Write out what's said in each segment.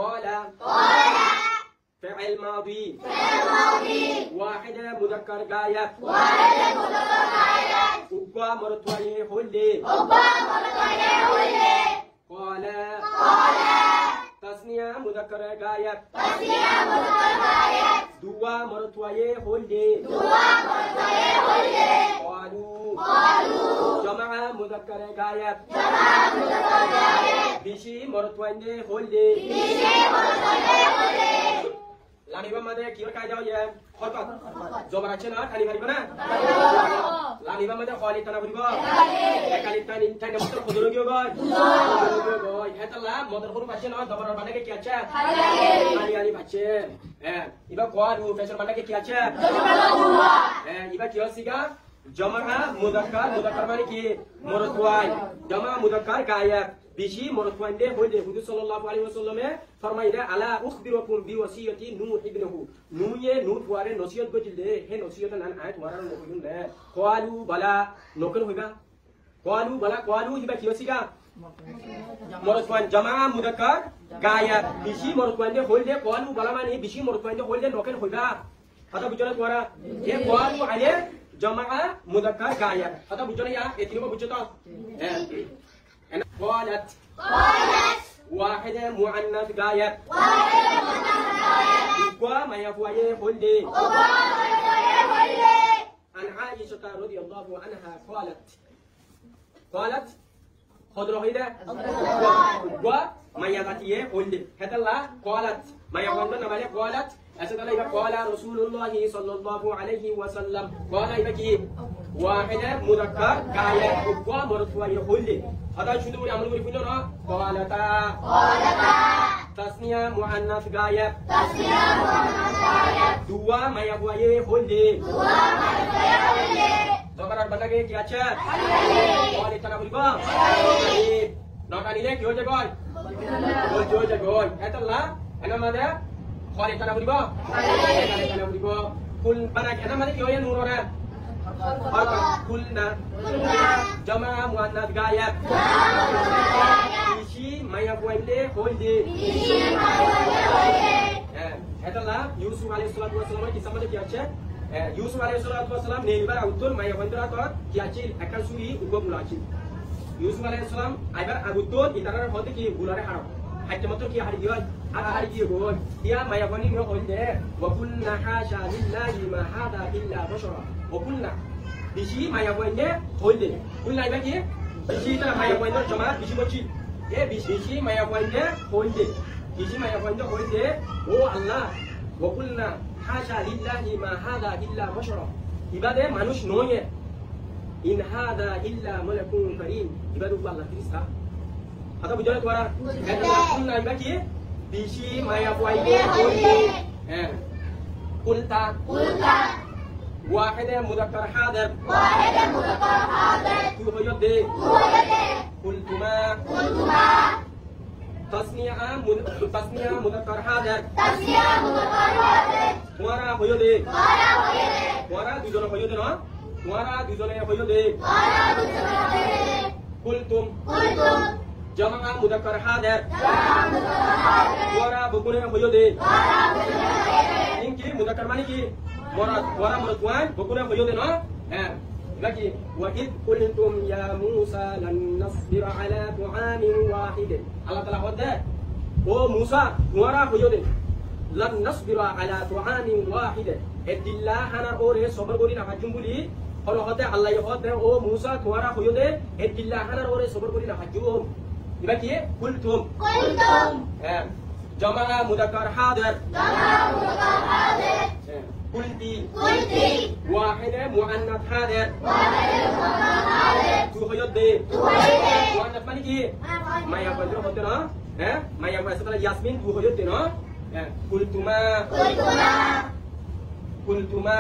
قال فعل ماضي واحد مذكر غائب أبا مرتوي هولي قال تسنية مذكر غائب دوا مرتوي هولي قالوا جمع مذكر غائب بشي مرتوي هولي লানি বা মাদে কি কাজ যাও ইয়ে খরকত জবর আছে না খালি ভারিব না লানি বা মাদে খালি তানা ভরিব খালি তানি তানি মত খদর গিয়ে গয় গয় হেতালা মদর হরু আছে না জবর মানে কি আছে খালি আলি বাচ্চে ইবা কোয়ারু ফেসর মানে কি আছে ইবা কি হসিগা জমা মুযাক্কার মানে কি মুরতওয়াই জমা মুযাক্কার গায়ব বিশি মরতওয়াইন্দে হইলে হুজুর সাল্লাল্লাহু আলাইহি ওয়াসাল্লামে ফরমাইলে আলা উখবিরুকুম বিওসিয়াতি নূহ ইবনুহু নূহে নূহ ওয়ারে নসিহত গজিলে হে নসিহত নান আয়াত ওয়ারার নকুন দে ক্বালু বালা নকুন হইবা ক্বালু ইবা কি হসিগা মরতওয়াইন জামা মুযাক্কার গায়ব বিশি মরতওয়াইন্দে হইলে ক্বালু বালা মানে বিশি মরতওয়াইন্দে হইলে নকুন হইবা কথা বুঝলে তোরা এ ক্বালু আলে জামা মুযাক্কার গায়ব কথা বুঝলে ইয়া এতিনো বুঝতো قالت واحد مؤنث غائب وما يفوي هولي عن عائشة رضي الله عنها قالت خضر هيدا وما يغتي هولي هذا الله قالت ما يقولون نبالي قالت أسأل الله قال رسول الله صلى الله عليه وسلم قال إبكي واحد مذكر غائب ومرفوع هولي هذا شنو يعملون يقولون قالتا تسنية مؤنث غائب دوا ما يبغى هولي زبرات بندہ کے کیا چھ قال تنا بولبا نوکانی لے کیو جگوئی بول جو جگوئی ہے اللہ انا ماده قال تنا بولبا تنا بولبا کل بنا انا ماده کیو یہ نور ہے كلنا جمع مؤنث غائب بشي ما يفوي له هولدي هذا الله يوسف عليه الصلاه والسلام কি সমাজে কি আছে ইউসুফ আলাইহিস সালাতু ওয়াস সালাম নেইবার আউতল মাইয়া বন্দরা তো কি আছে একাল সুরি উপগুলো আছে ইউসুফ আলাইহিস সালাম আইবার আগুতল ইতারার হতে কি গুলারে হারাম হাইতে মত কি হারি গয় আর হারি কি গয় ইয়া মাইয়া বনি নো হইলে ওয়া কুলনা হাশা লিল্লাহি মা হাদা ইল্লা বাশারা ওয়া কুলনা বিশি মাইয়া বইনে হইলে কুলনা ইবা কি বিশি তা মাইয়া বইনে জমা বিশি বচি এ বিশি মাইয়া বইনে হইলে বিশি মাইয়া বইনে হইলে ও আল্লাহ ওয়া কুলনা হাশা লিল্লাহি মা হাদা ইল্লা বাশারা ইবাদে মানুষ নয় ইন হাদা ইল্লা মালাকুন কারীম ইবাদু আল্লাহ ফেরেশতা কথা বুঝলে তোরা কুলনা ইবা কি বিশি মাইয়া বইনে হইলে কুলতা واحد مذكر حاضر تو يدي قلتما تسنية مذكر حاضر تمہارا ہویدے تمہارا দুজনে ہویدے না تمہارا দুজনে ہویدے قلتم جمع مذكر حاضر تمہارا بكونه ہویدے ইনকি মুযাক্কার মানে কি ورا مرتوان بكونه بيودي نو لكن وإذ قلتم يا موسى لن نصبر على طعام واحد الله تعالى هذا او موسى ورا بيودي لن نصبر على طعام واحد ادلا انا اور صبر করি না হাজুম বলি হলো হতে আল্লাহ হতে ও موسى ورا بيودي ادلا انا اور صبر করি না হাজুম এবার কি قلتم جمع مذكر حاضر قلتي واحد مؤنث حاضر تو يدي مؤنث মানে কি মায়া বন্ধ হতে না মায়া বয়স তাহলে ইয়াসমিন তো يدي না قلتما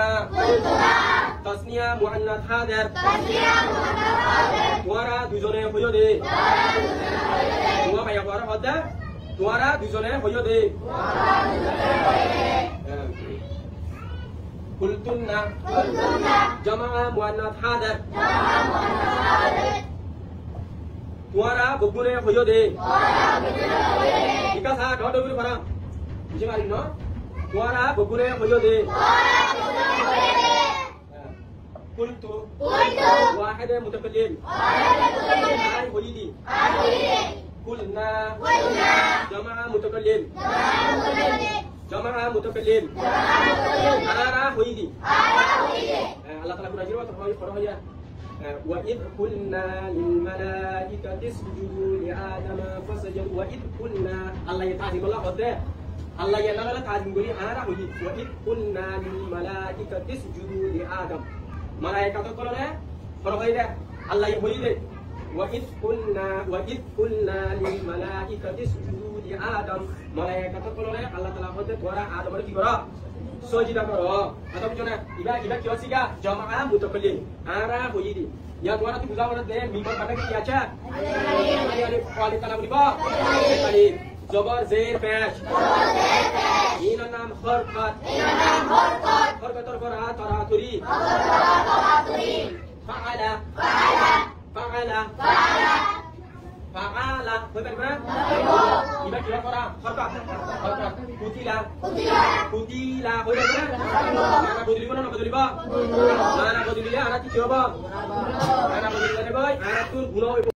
تسنية مؤنث حاضر তোরা দুজনে হইদে তোরা মায়া বড় হতে তোরা দুজনে হইদে قلتنا جمع مؤنث حاضر তোরা বকুনে হইদে Dikasa dah dulu barang. Jangan ini no. Kuara bukure hoyo de. Kultu. Wahid mutakallim. Ai hoyidi. Kulna. Jama'a mutakallim. Jama'a mutakallim. Ara hoyidi. Allah Taala kuna jiwa terhoi ya. وإذ قلنا للملائكة اسجدوا لآدم فسجدوا وإذ قلنا الله يتعلم الله قدره الله ينال تعلم قولي أنا وإذ قلنا للملائكة اسجدوا لآدم ملائكة تقول له فرغيره الله يقول وإذ قلنا للملائكة اسجدوا لآدم ملائكة تقول له الله تعالى قدره ورا آدم ورا Sojida karo, atau macam mana? Iba kiosiga, jamaah mutakallim, ara hoyidi. Yang dua tu bukan orang deh, mimbar pada kiaca. Ada kualitas tanam di bawah. Kali, zobar zer pesh. Ina nam horkat. Horkat terkora taraturi. Faala. Faala, betul kan? Iba kira orang, horkat. Kutila, betul kan? Mana bodili mana bodili ba? Mana bodili ya? Anak kecil ba? Mana bodili ni boy? Anak tu guna.